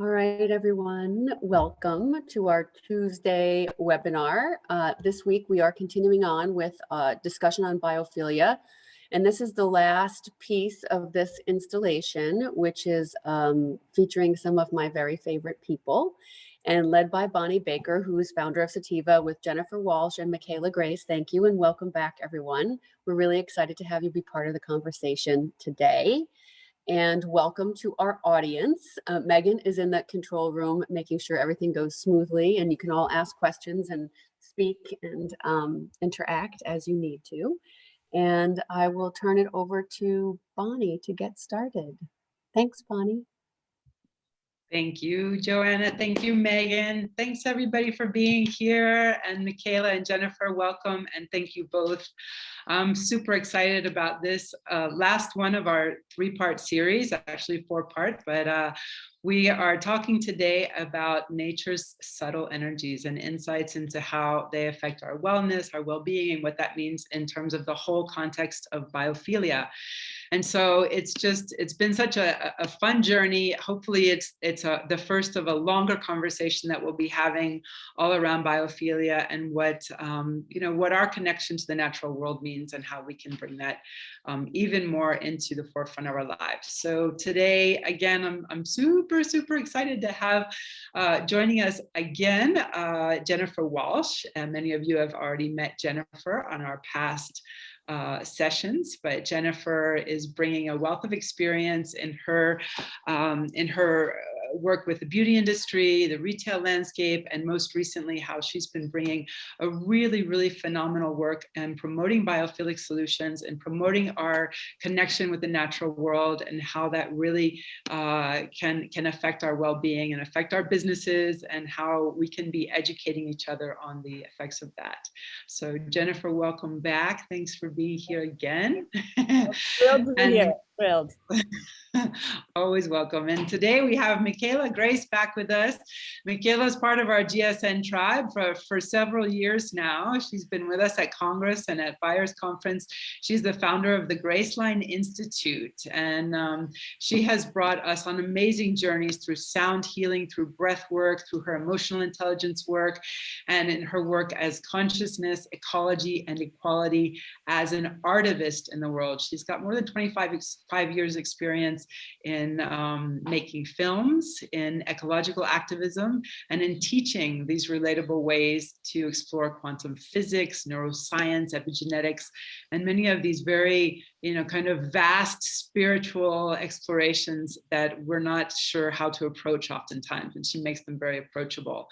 All right, everyone, welcome to our Tuesday webinar. This week we are continuing on with a discussion on biophilia, and this is the last piece of this installation, which is featuring some of my very favorite people and led by Bonnie Baker, who is founder of Satteva, with Jennifer Walsh and Mickaela Grace. Thank you and welcome back, everyone. We're really excited to have you be part of the conversation today. And welcome to our audience. Megan is in the control room, making sure everything goes smoothly, and you can all ask questions and speak and interact as you need to. And I will turn it over to Bonnie to get started. Thanks, Bonnie. Thank you, Joanna. Thank you, Megan. Thanks everybody for being here. And Mickaela and Jennifer, welcome. And thank you both. I'm super excited about this last one of our three-part series, actually four-part, but we are talking today about nature's subtle energies and insights into how they affect our wellness, our well-being, and what that means in terms of the whole context of biophilia. And so it's been such a fun journey. Hopefully it's the first of a longer conversation that we'll be having all around biophilia and what our connection to the natural world means and how we can bring that even more into the forefront of our lives. So today, again, I'm super excited to have joining us again, Jennifer Walsh. And many of you have already met Jennifer on our past sessions, but Jennifer is bringing a wealth of experience in her work with the beauty industry, the retail landscape, and most recently how she's been bringing a really phenomenal work and promoting biophilic solutions and promoting our connection with the natural world and how that really can affect our well-being and affect our businesses and how we can be educating each other on the effects of that. So Jennifer, welcome back. Thanks for being here again. Thrilled to be here. Thrilled. Always welcome. And today we have Mickaela Grace back with us. Mickaela is part of our GSN tribe for several years now. She's been with us at Congress and at Buyers Conference. She's the founder of the Graceline Institute. And she has brought us on amazing journeys through sound healing, through breath work, through her emotional intelligence work, and in her work as consciousness, ecology, and equality as an artivist in the world. She's got more than 25 years experience in making films, in ecological activism, and in teaching these relatable ways to explore quantum physics, neuroscience, epigenetics, and many of these very, kind of vast spiritual explorations that we're not sure how to approach oftentimes, and she makes them very approachable.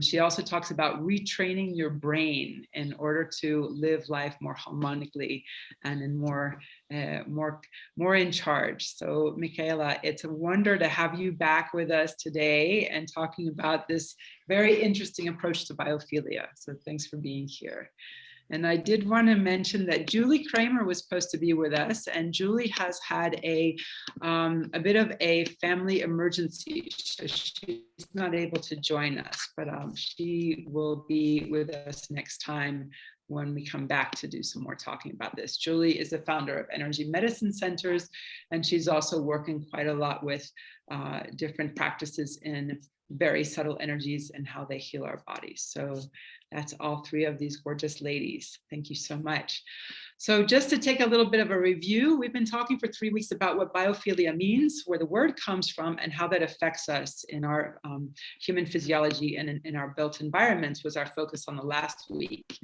She also talks about retraining your brain in order to live life more harmonically and in more in charge. So Mickaela, it's a wonder to have you back with us today and talking about this very interesting approach to biophilia. So thanks for being here. And I did want to mention that Julie Kramer was supposed to be with us, and Julie has had a bit of a family emergency, so she's not able to join us, but she will be with us next time when we come back to do some more talking about this. Julie is the founder of Energy Medicine Centers, and she's also working quite a lot with different practices in very subtle energies and how they heal our bodies. So that's all three of these gorgeous ladies. Thank you so much. So just to take a little bit of a review, we've been talking for 3 weeks about what biophilia means, where the word comes from, and how that affects us in our human physiology and in our built environments was our focus on the last week.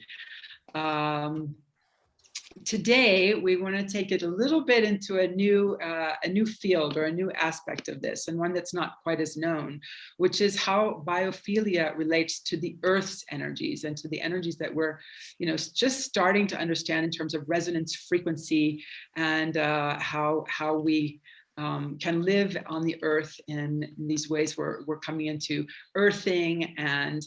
Today, we want to take it a little bit into a new field or a new aspect of this, and one that's not quite as known, which is how biophilia relates to the Earth's energies and to the energies that we're, just starting to understand in terms of resonance frequency and how we can live on the earth in these ways where we're coming into earthing and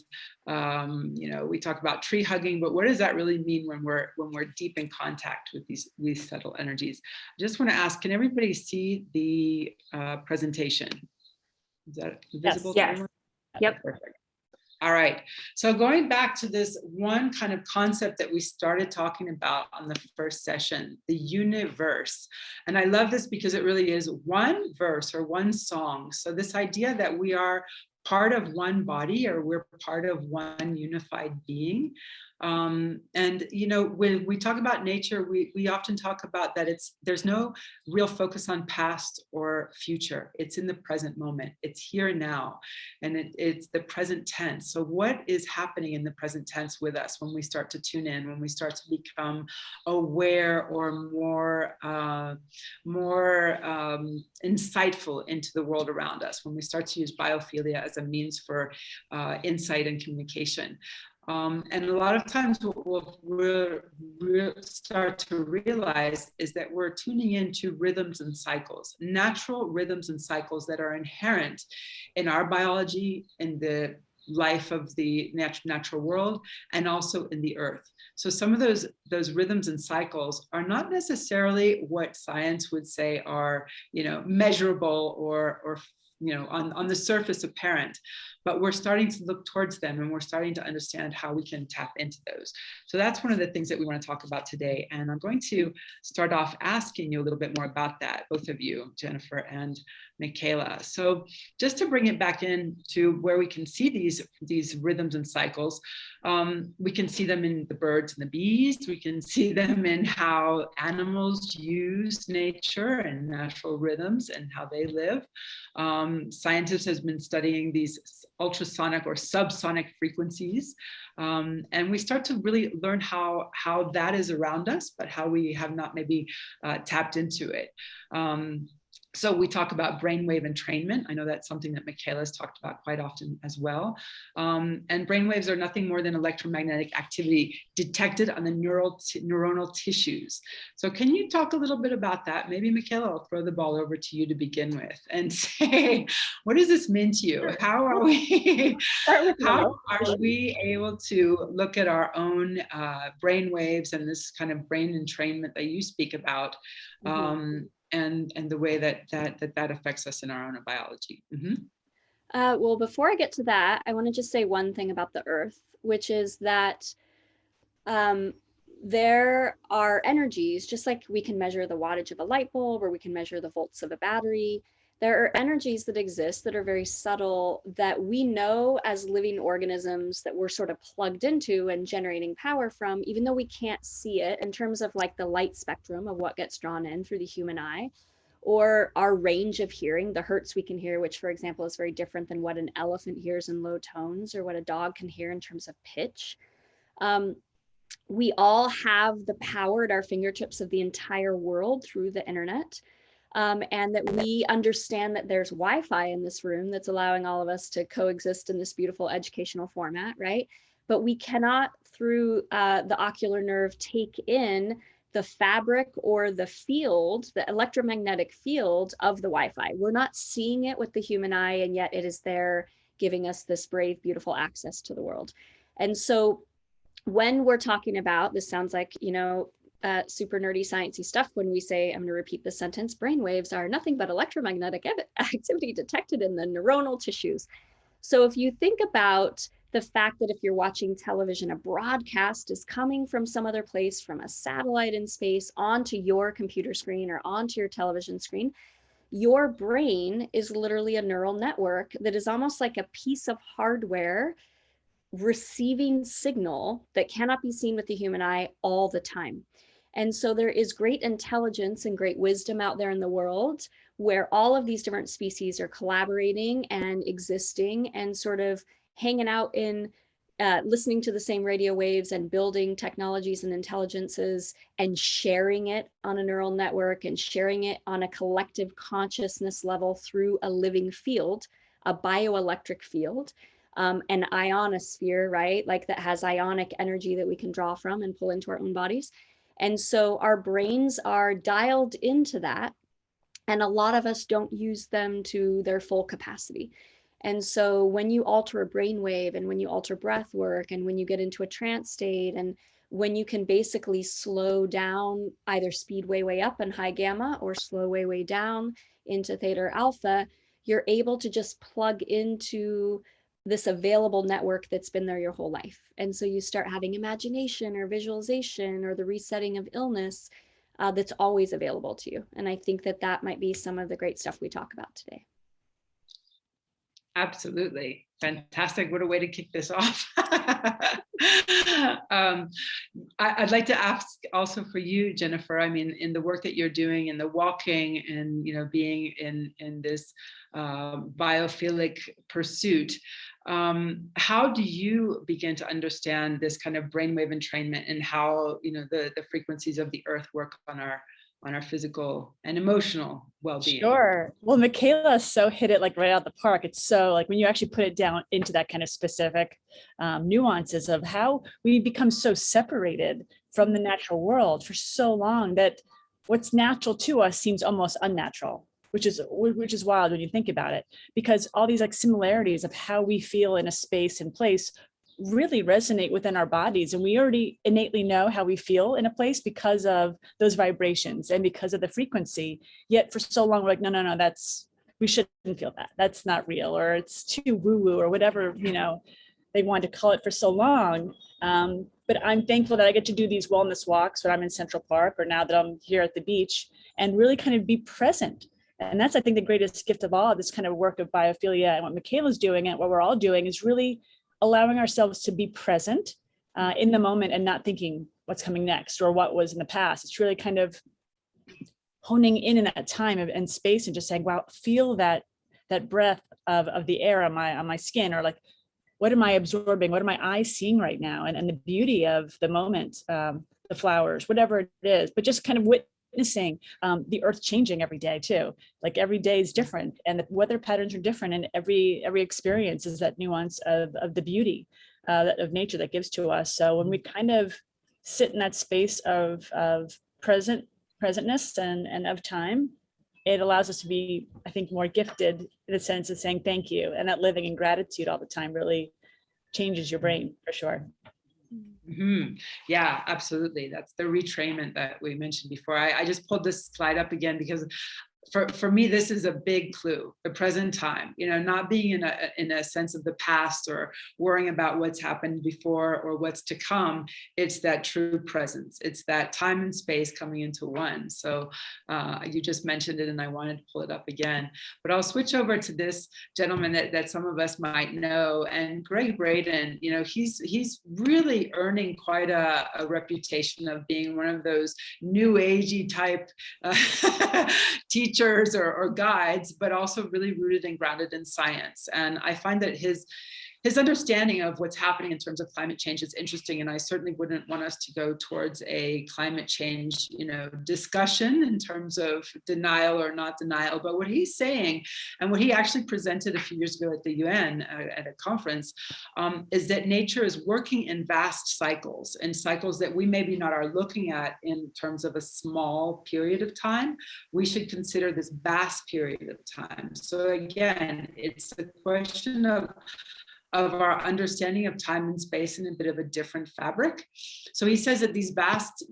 we talk about tree hugging, but what does that really mean when we're deep in contact with these subtle energies? I just want to ask, can everybody see the presentation? Is that visible? Yes. Yep. Perfect. All right. So going back to this one kind of concept that we started talking about on the first session, the universe. And I love this because it really is one verse or one song. So this idea that we are part of one body, or we're part of one unified being. And when we talk about nature, we often talk about that there's no real focus on past or future. It's in the present moment. It's here now, and it's the present tense. So what is happening in the present tense with us when we start to tune in, when we start to become aware or more insightful into the world around us, when we start to use biophilia as a means for insight and communication. And a lot of times what we'll start to realize is that we're tuning into rhythms and cycles, natural rhythms and cycles that are inherent in our biology, in the life of the natural world, and also in the earth. So some of those rhythms and cycles are not necessarily what science would say are, measurable or on the surface apparent, but we're starting to look towards them, and we're starting to understand how we can tap into those. So that's one of the things that we want to talk about today. And I'm going to start off asking you a little bit more about that, both of you, Jennifer and Mickaela. So just to bring it back in to where we can see these rhythms and cycles, we can see them in the birds and the bees. We can see them in how animals use nature and natural rhythms and how they live. Scientists have been studying these ultrasonic or subsonic frequencies, and we start to really learn how that is around us, but how we have not maybe tapped into it. So we talk about brainwave entrainment. I know that's something that Mickaela has talked about quite often as well. And brainwaves are nothing more than electromagnetic activity detected on the neuronal tissues. So can you talk a little bit about that? Maybe Mickaela, I'll throw the ball over to you to begin with and say, what does this mean to you? How are we able to look at our own brainwaves and this kind of brain entrainment that you speak about? And the way that affects us in our own biology. Well, before I get to that, I want to just say one thing about the Earth, which is that there are energies, just like we can measure the wattage of a light bulb, or we can measure the volts of a battery. There are energies that exist that are very subtle, that we know as living organisms that we're sort of plugged into and generating power from, even though we can't see it in terms of like the light spectrum of what gets drawn in through the human eye, or our range of hearing, the hertz we can hear, which for example is very different than what an elephant hears in low tones, or what a dog can hear in terms of pitch. We all have the power at our fingertips of the entire world through the internet. And that we understand that there's Wi-Fi in this room that's allowing all of us to coexist in this beautiful educational format, right? But we cannot, through the ocular nerve, take in the fabric or the field, the electromagnetic field of the Wi-Fi. We're not seeing it with the human eye, and yet it is there giving us this brave, beautiful access to the world. And so when we're talking about, this sounds like, super nerdy sciencey stuff when we say, I'm going to repeat this sentence, brainwaves are nothing but electromagnetic activity detected in the neuronal tissues. So if you think about the fact that if you're watching television, a broadcast is coming from some other place, from a satellite in space onto your computer screen or onto your television screen, your brain is literally a neural network that is almost like a piece of hardware receiving signal that cannot be seen with the human eye all the time. And so there is great intelligence and great wisdom out there in the world where all of these different species are collaborating and existing and sort of hanging out in listening to the same radio waves and building technologies and intelligences and sharing it on a neural network and sharing it on a collective consciousness level through a living field, a bioelectric field, an ionosphere, right? Like that has ionic energy that we can draw from and pull into our own bodies. And so our brains are dialed into that. And a lot of us don't use them to their full capacity. And so when you alter a brainwave, and when you alter breath work, and when you get into a trance state, and when you can basically slow down either speed way up in high gamma, or slow way down into theta or alpha, you're able to just plug into this available network that's been there your whole life. And so you start having imagination or visualization or the resetting of illness that's always available to you. And I think that that might be some of the great stuff we talk about today. Absolutely. Fantastic. What a way to kick this off. I'd like to ask also for you, Jennifer, I mean, in the work that you're doing in the walking and, you know, being in this biophilic pursuit, how do you begin to understand this kind of brainwave entrainment and how, you know, the frequencies of the earth work on our physical and emotional well-being? Sure. Well, Mickaela so hit it like right out the park. It's so like when you actually put it down into that kind of specific nuances of how we become so separated from the natural world for so long that what's natural to us seems almost unnatural, which is wild when you think about it, because all these like similarities of how we feel in a space and place really resonate within our bodies, and we already innately know how we feel in a place because of those vibrations and because of the frequency. Yet for so long we're like, no, that's, we shouldn't feel that, that's not real, or it's too woo-woo, or whatever, you know, they wanted to call it for so long. But I'm thankful that I get to do these wellness walks when I'm in Central Park, or now that I'm here at the beach, and really kind of be present. And that's, I think, the greatest gift of all, this kind of work of biophilia and what Mickaela's doing and what we're all doing is really allowing ourselves to be present in the moment and not thinking what's coming next or what was in the past. It's really kind of honing in that time and space and just saying, wow, feel that breath of the air on my skin, or like, what am I absorbing? What are my eyes seeing right now? And the beauty of the moment, the flowers, whatever it is, but just kind of witnessing the earth changing every day too. Like every day is different and the weather patterns are different, and every experience is that nuance of the beauty of nature that gives to us. So when we kind of sit in that space of presentness and of time, it allows us to be, I think, more gifted in the sense of saying thank you, and that living in gratitude all the time really changes your brain for sure. Mm-hmm. Yeah, absolutely. That's the retrainment that we mentioned before. I just pulled this slide up again because for me, this is a big clue, the present time, you know, not being in a sense of the past or worrying about what's happened before or what's to come. It's that true presence. It's that time and space coming into one. So you just mentioned it and I wanted to pull it up again, but I'll switch over to this gentleman that some of us might know. And Greg Braden, you know, he's really earning quite a reputation of being one of those new agey type teachers or guides, but also really rooted and grounded in science. And I find that his understanding of what's happening in terms of climate change is interesting. And I certainly wouldn't want us to go towards a climate change, you know, discussion in terms of denial or not denial. But what he's saying, and what he actually presented a few years ago at the UN at a conference, is that nature is working in vast cycles, and cycles that we maybe not are looking at in terms of a small period of time. We should consider this vast period of time. So again, it's a question of our understanding of time and space in a bit of a different fabric. So he says that these vast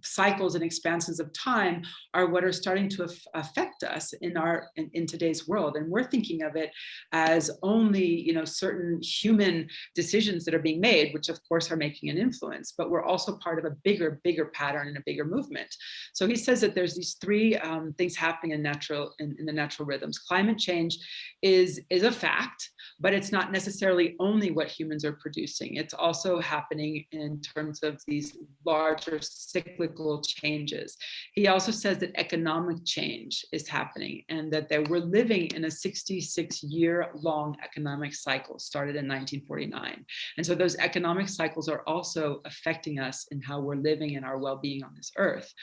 cycles and expanses of time are what are starting to affect us in today's world. And we're thinking of it as only, you know, certain human decisions that are being made, which of course are making an influence, but we're also part of a bigger pattern and a bigger movement. So he says that there's these three things happening in the natural rhythms. Climate change is a fact, but it's not necessarily only what humans are producing. It's also happening in terms of these larger cyclical changes. He also says that economic change is happening, and that we're living in a 66-year-long economic cycle started in 1949. And so those economic cycles are also affecting us in how we're living and our well-being on this earth.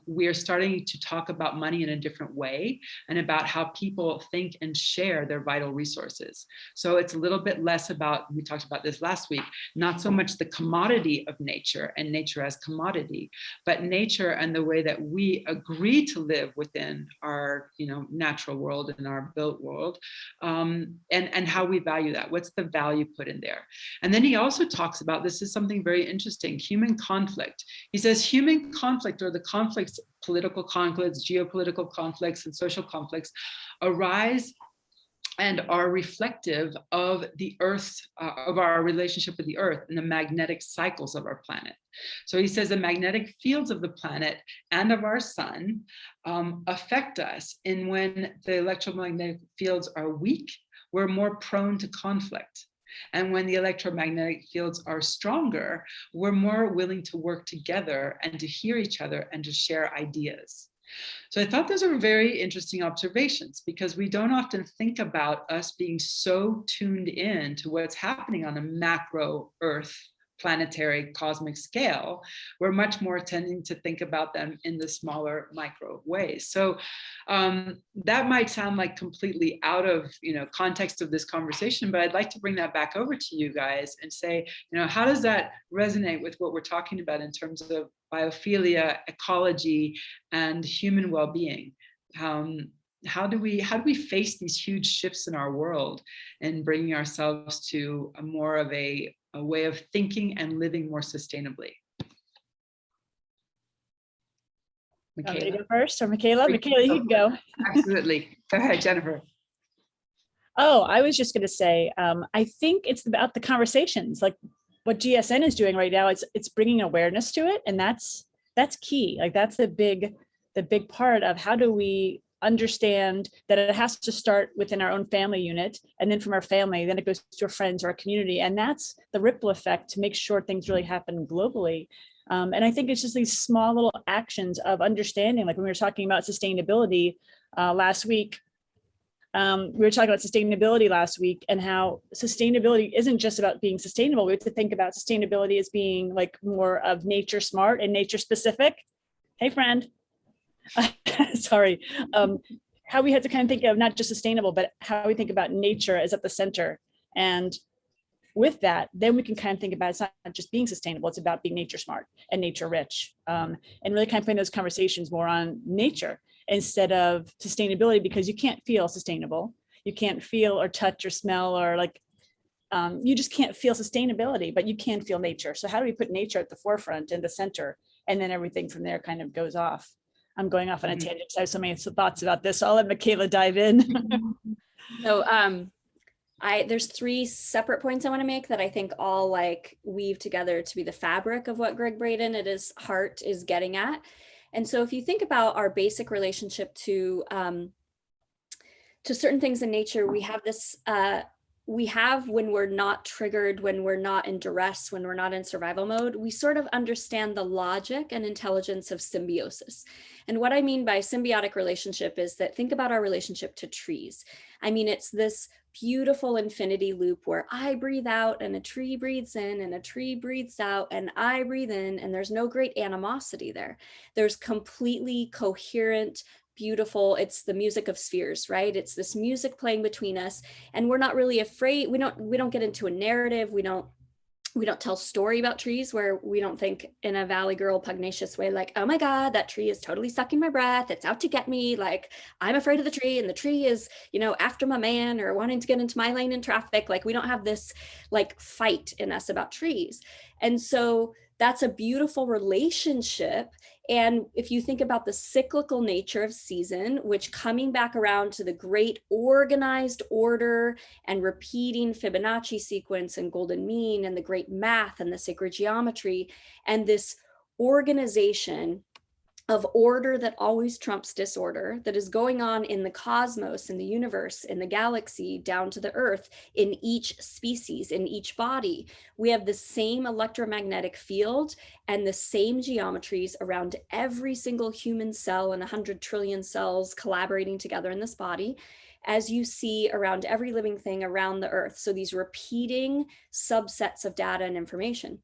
We are starting to talk about money in a different way and about how people think and share their vital resources. So it's a little bit less about, we talked about this last week, not so much the commodity of nature and nature as commodity, but nature and the way that we agree to live within our, you know, natural world and our built world, and how we value that. What's the value put in there? And then he also talks about, this is something very interesting, human conflict. He says human conflict, or the conflicts, political conflicts, geopolitical conflicts, and social conflicts arise and are reflective of the Earth, of our relationship with the Earth and the magnetic cycles of our planet. So he says the magnetic fields of the planet and of our sun affect us. And when the electromagnetic fields are weak, we're more prone to conflict. And when the electromagnetic fields are stronger, we're more willing to work together and to hear each other and to share ideas. So I thought those were very interesting observations, because we don't often think about us being so tuned in to what's happening on a macro Earth planetary cosmic scale. We're much more tending to think about them in the smaller micro ways. So that might sound like completely out of context of this conversation, but I'd like to bring that back over to you guys and say, how does that resonate with what we're talking about in terms of biophilia, ecology, and human well-being? How do we face these huge shifts in our world and bringing ourselves to a more of a way of thinking and living more sustainably? Mickaela. You go first, or Mickaela? Mickaela, you can go. Absolutely. Go ahead, Jennifer. Oh, I was just going to say, I think it's about the conversations, like what GSN is doing right now. It's bringing awareness to it, and that's key. Like that's the big part of how do we understand that it has to start within our own family unit, and then from our family, then it goes to our friends or our community, and that's the ripple effect to make sure things really happen globally. And I think it's just these small little actions of understanding, like when we were talking about sustainability last week. We were talking about sustainability last week, and how sustainability isn't just about being sustainable. We have to think about sustainability as being like more of nature smart and nature specific. Hey, friend. Sorry. How we have to kind of think of not just sustainable, but how we think about nature as at the center. And with that, then we can kind of think about it's not just being sustainable, it's about being nature smart and nature rich, and really kind of putting those conversations more on nature instead of sustainability, because you can't feel sustainable. You can't feel or touch or smell or like, you just can't feel sustainability, but you can feel nature. So how do we put nature at the forefront and the center? And then everything from there kind of goes off. I'm going off on a tangent because I have so many thoughts about this. So I'll let Mickaela dive in. So there's 3 separate points I want to make that I think all like weave together to be the fabric of what Greg Braden at his heart is getting at. And so if you think about our basic relationship to certain things in nature, we have this, when we're not triggered, when we're not in duress, when we're not in survival mode, we sort of understand the logic and intelligence of symbiosis. And what I mean by symbiotic relationship is that think about our relationship to trees. I mean, it's this beautiful infinity loop where I breathe out and a tree breathes in and a tree breathes out and I breathe in, and there's no great animosity there. There's completely coherent, beautiful, it's the music of spheres, right? It's this music playing between us, and we're not really afraid. We don't get into a narrative. We don't tell story about trees where we don't think in a Valley Girl pugnacious way, like, oh my God, that tree is totally sucking my breath. It's out to get me. Like, I'm afraid of the tree, and the tree is, after my man or wanting to get into my lane in traffic. Like, we don't have this like fight in us about trees. And so that's a beautiful relationship. And if you think about the cyclical nature of season, which coming back around to the great organized order and repeating Fibonacci sequence and golden mean and the great math and the sacred geometry and this organization of order that always trumps disorder that is going on in the cosmos, in the universe, in the galaxy, down to the earth, in each species, in each body. We have the same electromagnetic field and the same geometries around every single human cell and 100 trillion cells collaborating together in this body, as you see around every living thing around the earth. So these repeating subsets of data and information.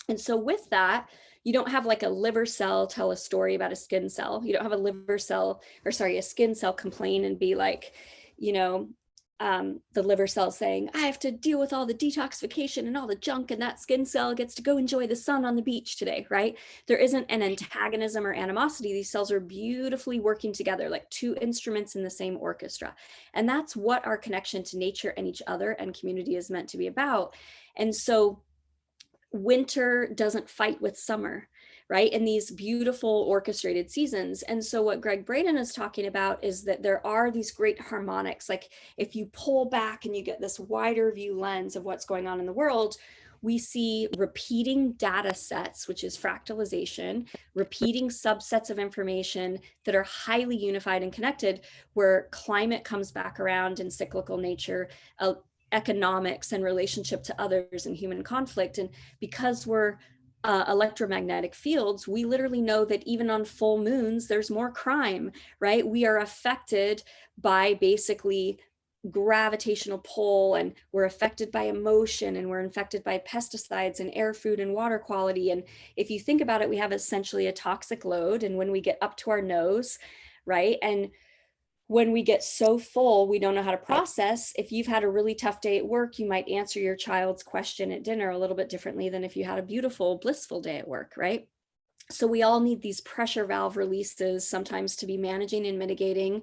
And so with that, you don't have like a liver cell tell a story about a skin cell. You don't have a skin cell complain and be like, the liver cell saying, I have to deal with all the detoxification and all the junk, and that skin cell gets to go enjoy the sun on the beach today, right? There isn't an antagonism or animosity. These cells are beautifully working together like 2 instruments in the same orchestra. And that's what our connection to nature and each other and community is meant to be about. And so winter doesn't fight with summer, right? In these beautiful orchestrated seasons. And so what Greg Braden is talking about is that there are these great harmonics. Like if you pull back and you get this wider view lens of what's going on in the world, we see repeating data sets, which is fractalization, repeating subsets of information that are highly unified and connected, where climate comes back around in cyclical nature, economics and relationship to others and human conflict. And because we're electromagnetic fields, we literally know that even on full moons, there's more crime, right? We are affected by basically gravitational pull, and we're affected by emotion, and we're infected by pesticides and air, food, and water quality. And if you think about it, we have essentially a toxic load. And when we get up to our nose, right? And when we get so full, we don't know how to process. If you've had a really tough day at work, you might answer your child's question at dinner a little bit differently than if you had a beautiful, blissful day at work, right? So we all need these pressure valve releases sometimes to be managing and mitigating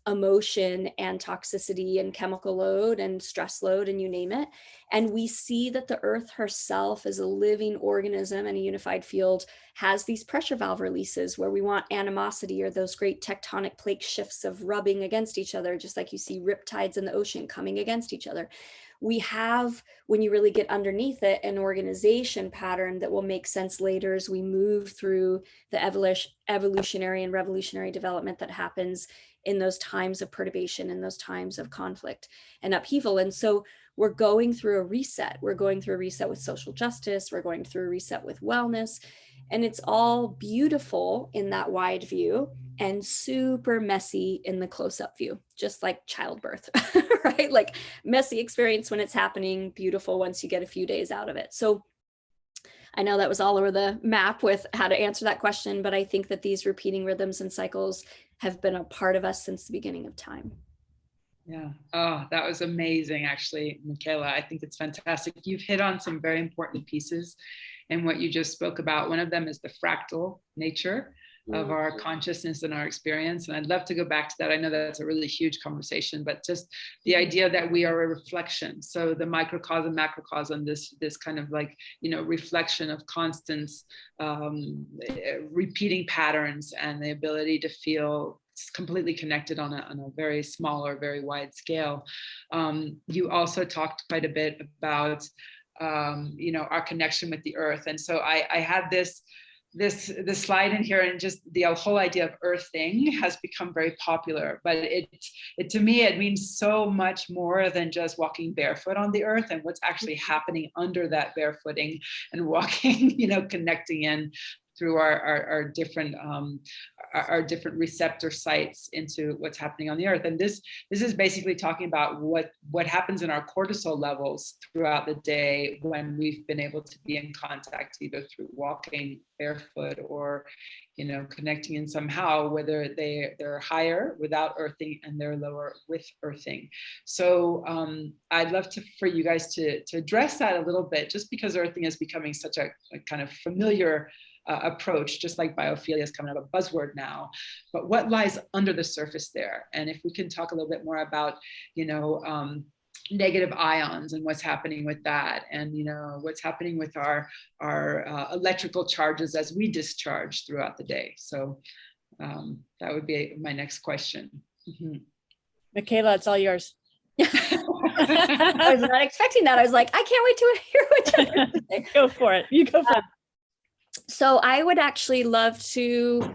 emotion and toxicity and chemical load and stress load, and you name it. And we see that the earth herself, as a living organism and a unified field, has these pressure valve releases where we want animosity, or those great tectonic plate shifts of rubbing against each other, just like you see riptides in the ocean coming against each other. We have, when you really get underneath it, an organization pattern that will make sense later as we move through the evolutionary and revolutionary development that happens in those times of perturbation, in those times of conflict and upheaval. And so we're going through a reset. We're going through a reset with social justice. We're going through a reset with wellness. And it's all beautiful in that wide view and super messy in the close-up view, just like childbirth, right? Like messy experience when it's happening, beautiful once you get a few days out of it. So I know that was all over the map with how to answer that question, but I think that these repeating rhythms and cycles have been a part of us since the beginning of time. Yeah. Oh, that was amazing, actually, Mickaela. I think it's fantastic. You've hit on some very important pieces in what you just spoke about. One of them is the fractal nature of our consciousness and our experience. And I'd love to go back to that. I know that's a really huge conversation, but just the idea that we are a reflection. So the microcosm, macrocosm, this kind of like, reflection of constants, repeating patterns, and the ability to feel completely connected on a very small or very wide scale. You also talked quite a bit about, our connection with the earth. And so I had this slide in here, and just the whole idea of earthing has become very popular, but it to me, it means so much more than just walking barefoot on the earth and what's actually happening under that barefooting and walking, connecting in through our different receptor sites into what's happening on the earth. And this is basically talking about what happens in our cortisol levels throughout the day when we've been able to be in contact, either through walking barefoot or connecting in somehow, whether they're higher without earthing and they're lower with earthing. So I'd love for you guys to address that a little bit, just because earthing is becoming such a kind of familiar approach, just like biophilia is coming out a buzzword now. But what lies under the surface there? And if we can talk a little bit more about, negative ions and what's happening with that, and what's happening with our electrical charges as we discharge throughout the day. So that would be my next question. Mm-hmm. Mickaela, it's all yours. I was not expecting that. I was like, I can't wait to hear what you're going to say. Go for it. You go for it. So I would actually love to,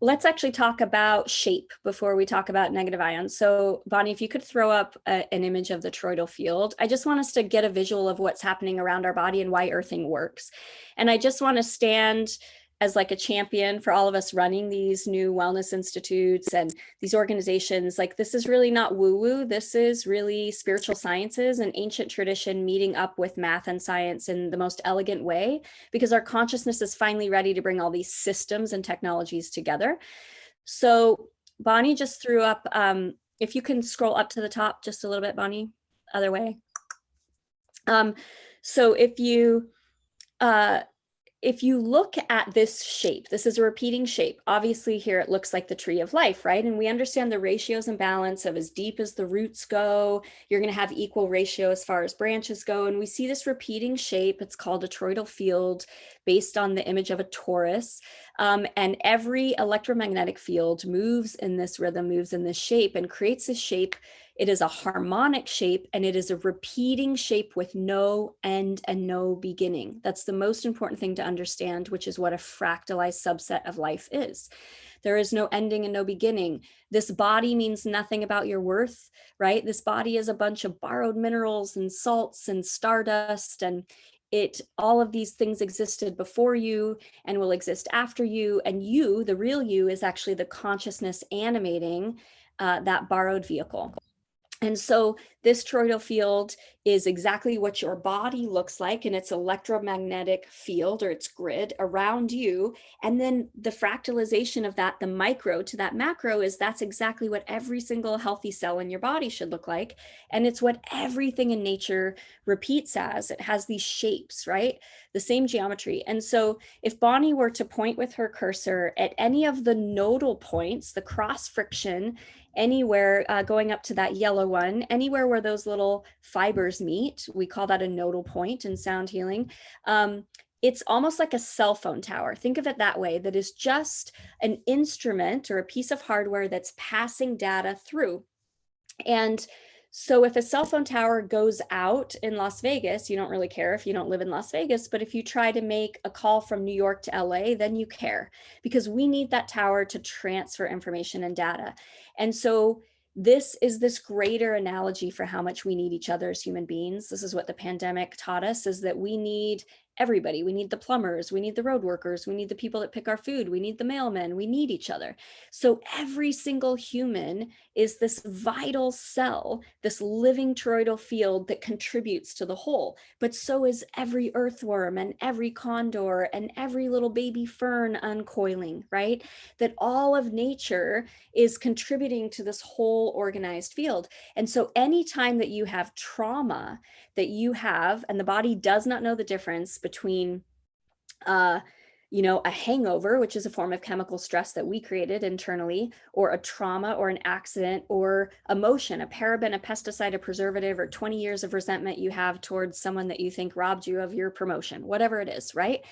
let's actually talk about shape before we talk about negative ions. So Bonnie, if you could throw up an image of the toroidal field. I just want us to get a visual of what's happening around our body and why earthing works. And I just want to stand as like a champion for all of us running these new wellness institutes and these organizations. Like, this is really not woo-woo. This is really spiritual sciences and ancient tradition meeting up with math and science in the most elegant way, because our consciousness is finally ready to bring all these systems and technologies together. So Bonnie just threw up, if you can scroll up to the top just a little bit, Bonnie, other way. So if you look at this shape, this is a repeating shape. Obviously here it looks like the tree of life, right? And we understand the ratios and balance of as deep as the roots go, you're going to have equal ratio as far as branches go. And we see this repeating shape. It's called a toroidal field based on the image of a torus. And every electromagnetic field moves in this rhythm, moves in this shape, and creates a shape. It is a harmonic shape, and it is a repeating shape with no end and no beginning. That's the most important thing to understand, which is what a fractalized subset of life is. There is no ending and no beginning. This body means nothing about your worth, right? This body is a bunch of borrowed minerals and salts and stardust, and all of these things existed before you and will exist after you. And you, the real you, is actually the consciousness animating that borrowed vehicle. And so this toroidal field is exactly what your body looks like in its electromagnetic field or its grid around you. And then the fractalization of that, the micro to that macro, that's exactly what every single healthy cell in your body should look like. And it's what everything in nature repeats as. It has these shapes, right? The same geometry. And so if Bonnie were to point with her cursor at any of the nodal points, the cross friction, anywhere going up to that yellow one, anywhere where those little fibers meet, we call that a nodal point in sound healing. It's almost like a cell phone tower. Think of it that way, that is just an instrument or a piece of hardware that's passing data through. And so if a cell phone tower goes out in Las Vegas, you don't really care if you don't live in Las Vegas, but if you try to make a call from New York to LA, then you care, because we need that tower to transfer information and data. And so this is this greater analogy for how much we need each other as human beings. This is what the pandemic taught us, is that we need everybody. We need the plumbers, we need the road workers, we need the people that pick our food, we need the mailmen, we need each other. So every single human is this vital cell, this living toroidal field that contributes to the whole. But so is every earthworm and every condor and every little baby fern uncoiling, right? That all of nature is contributing to this whole organized field. And so anytime that you have trauma that you have, and the body does not know the difference between a hangover, which is a form of chemical stress that we created internally, or a trauma or an accident or emotion, a paraben, a pesticide, a preservative, or 20 years of resentment you have towards someone that you think robbed you of your promotion, whatever it is, right?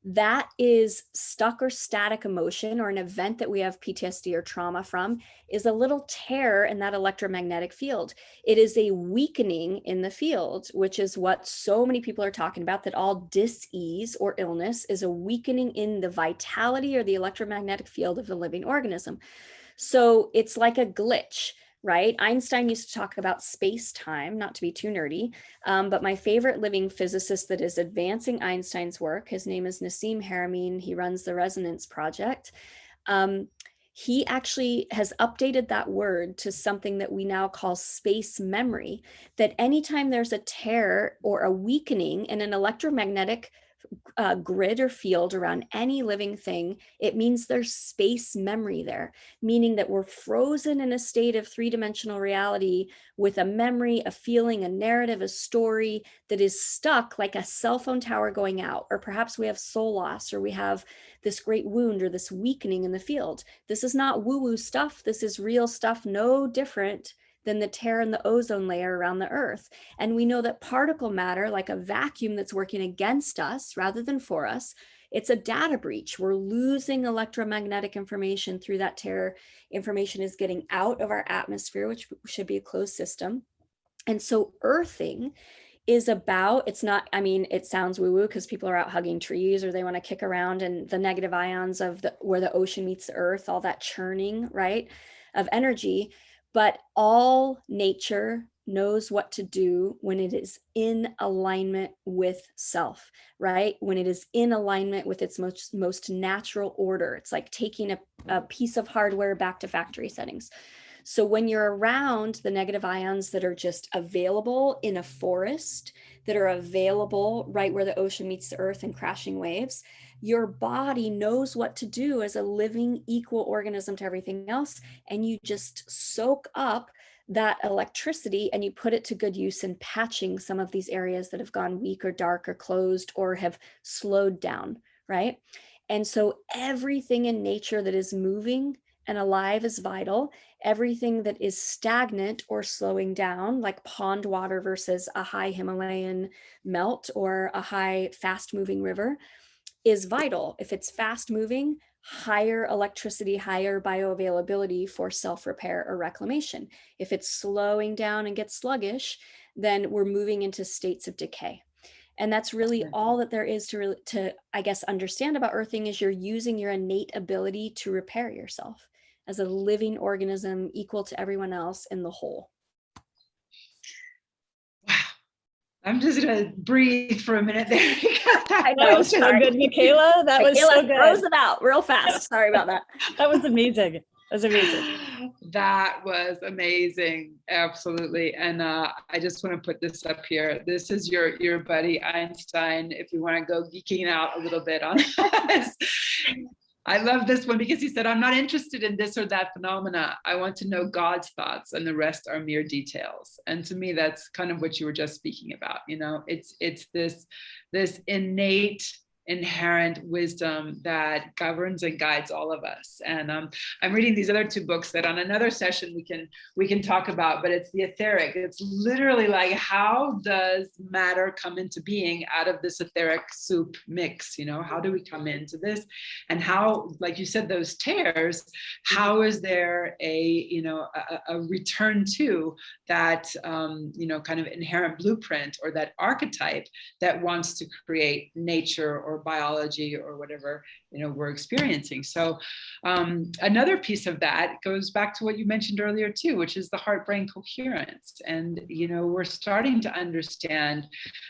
That is stuck or static emotion, or an event that we have PTSD or trauma from, is a little tear in that electromagnetic field. It is a weakening in the field, which is what so many people are talking about, that all dis-ease or illness is a weakening in the vitality or the electromagnetic field of the living organism. So it's like a glitch, right? Einstein used to talk about space-time, not to be too nerdy, but my favorite living physicist that is advancing Einstein's work, his name is Nassim Haramein. He runs the Resonance Project. He actually has updated that word to something that we now call space memory, that anytime there's a tear or a weakening in an electromagnetic grid or field around any living thing, it means there's space memory there, meaning that we're frozen in a state of three-dimensional reality with a memory, a feeling, a narrative, a story that is stuck like a cell phone tower going out. Or perhaps we have soul loss, or we have this great wound or this weakening in the field. This is not woo-woo stuff. This is real stuff, no different than the tear in the ozone layer around the Earth. And we know that particle matter, like a vacuum that's working against us rather than for us, it's a data breach. We're losing electromagnetic information through that tear. Information is getting out of our atmosphere, which should be a closed system. And so earthing is about, it's not, I mean, it sounds woo-woo because people are out hugging trees, or they want to kick around in the negative ions of where the ocean meets the earth, all that churning, right, of energy. But all nature knows what to do when it is in alignment with self, right? When it is in alignment with its most natural order. It's like taking a piece of hardware back to factory settings. So when you're around the negative ions that are just available in a forest, that are available right where the ocean meets the earth and crashing waves, your body knows what to do as a living equal organism to everything else. And you just soak up that electricity and you put it to good use in patching some of these areas that have gone weak or dark or closed or have slowed down, right? And so everything in nature that is moving and alive is vital. Everything that is stagnant or slowing down, like pond water versus a high Himalayan melt or a high fast moving river, is vital. If it's fast moving, higher electricity, higher bioavailability for self-repair or reclamation. If it's slowing down and gets sluggish, then we're moving into states of decay. And that's really all that there is to, I guess, understand about earthing, is you're using your innate ability to repair yourself as a living organism equal to everyone else in the whole. Wow. I'm just gonna breathe for a minute there. I That was so good, Mickaela. That was so good. Throws it out real fast. Sorry about that. That was amazing. That was amazing. That was amazing. Absolutely. And I just want to put this up here. This is your buddy Einstein, if you want to go geeking out a little bit on this. I love this one because he said, I'm not interested in this or that phenomena. I want to know God's thoughts, and the rest are mere details. And to me, that's kind of what you were just speaking about. You know, it's this innate, inherent wisdom that governs and guides all of us. And I'm reading these other two books that on another session we can talk about, but it's the etheric. It's literally like, how does matter come into being out of this etheric soup mix? You know, how do we come into this? And how, like you said, those tears, how is there a return to that, kind of inherent blueprint, or that archetype that wants to create nature or biology or whatever we're experiencing. So another piece of that goes back to what you mentioned earlier too, which is the heart-brain coherence. And we're starting to understand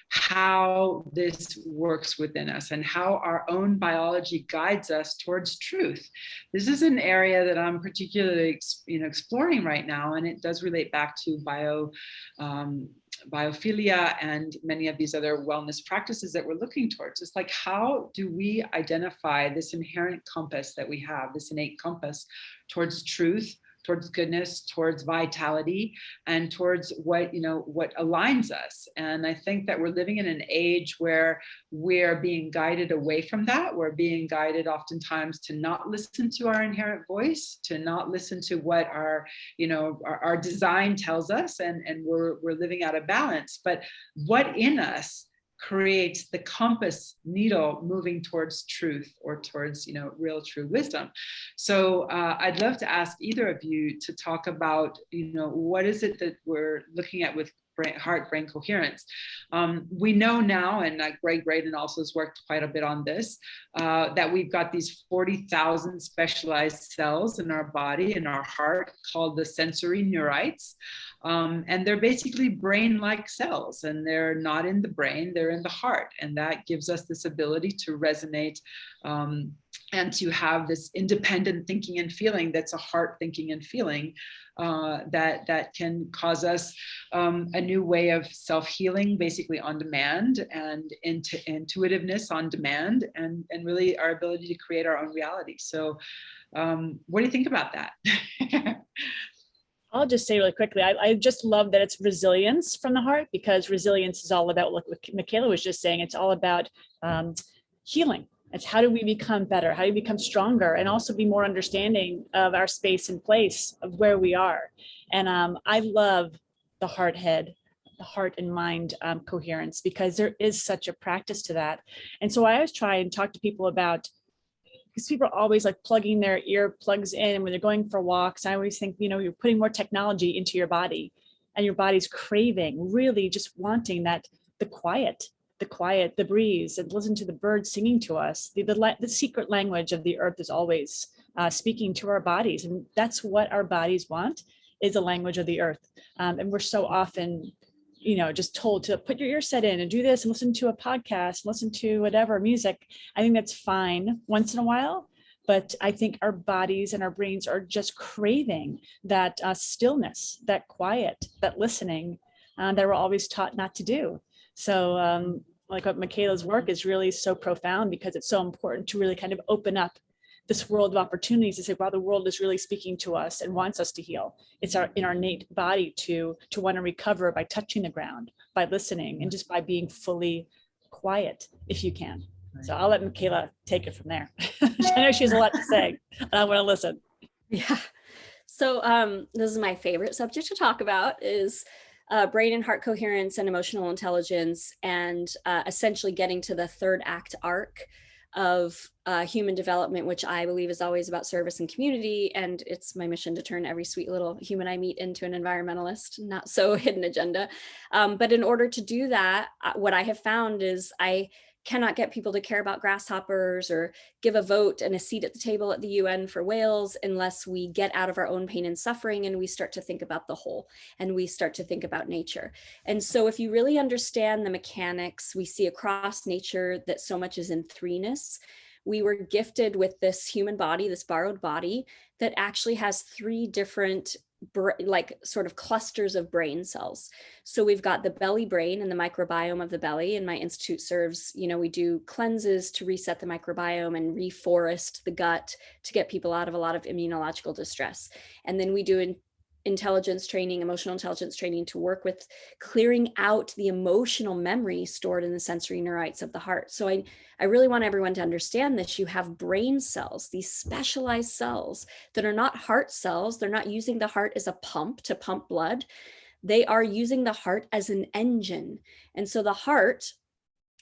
how this works within us and how our own biology guides us towards truth. This is an area that I'm particularly exploring right now, and it does relate back to biophilia and many of these other wellness practices that we're looking towards. It's like, how do we identify this inherent compass that we have, this innate compass towards truth, towards goodness, towards vitality, and towards what aligns us? And I think that we're living in an age where we're being guided away from that. We're being guided oftentimes to not listen to our inherent voice, to not listen to what our design tells us, and we're living out of balance. But what in us creates the compass needle moving towards truth, or towards real true wisdom? So I'd love to ask either of you to talk about what is it that we're looking at with heart-brain coherence. We know now, and Greg Braden also has worked quite a bit on this, that we've got these 40,000 specialized cells in our body, in our heart, called the sensory neurites. And they're basically brain-like cells, and they're not in the brain, they're in the heart. And that gives us this ability to resonate and to have this independent thinking and feeling that's a heart thinking and feeling that can cause us a new way of self-healing, basically on demand, and intuitiveness on demand, and really our ability to create our own reality. So what do you think about that? I'll just say really quickly, I just love that it's resilience from the heart, because resilience is all about, like what Mickaela was just saying, it's all about healing. It's how do we become better? How do we become stronger, and also be more understanding of our space and place of where we are. And I love the heart and mind coherence, because there is such a practice to that. And so I always try and talk to people about, because people are always like plugging their earplugs in, and when they're going for walks, I always think, you're putting more technology into your body, and your body's craving, really just wanting that, the quiet, the breeze, and listen to the birds singing to us. The secret language of the earth is always speaking to our bodies. And that's what our bodies want, is a language of the earth. And we're so often, just told to put your ear set in and do this and listen to a podcast, listen to whatever music. I think that's fine once in a while, but I think our bodies and our brains are just craving that stillness, that quiet, that listening that we're always taught not to do. So like what Mickaela's work is really so profound, because it's so important to really kind of open up this world of opportunities to say, wow, the world is really speaking to us and wants us to heal. It's in our innate body to want to recover by touching the ground, by listening, and just by being fully quiet, if you can. So I'll let Mickaela take it from there. I know she has a lot to say, and I want to listen. Yeah. So this is my favorite subject to talk about, is brain and heart coherence and emotional intelligence, and essentially getting to the third act arc of human development, which I believe is always about service and community. And it's my mission to turn every sweet little human I meet into an environmentalist, not so hidden agenda. But in order to do that, what I have found is I cannot get people to care about grasshoppers or give a vote and a seat at the table at the UN for whales unless we get out of our own pain and suffering and we start to think about the whole and we start to think about nature. And so if you really understand the mechanics, we see across nature that so much is in threeness. We were gifted with this human body, this borrowed body that actually has three different like sort of clusters of brain cells. So we've got the belly brain and the microbiome of the belly, and my institute serves, we do cleanses to reset the microbiome and reforest the gut to get people out of a lot of immunological distress. And then we do intelligence training, emotional intelligence training to work with clearing out the emotional memory stored in the sensory neurites of the heart. So I really want everyone to understand this. You have brain cells, these specialized cells that are not heart cells. They're not using the heart as a pump to pump blood. They are using the heart as an engine. And so the heart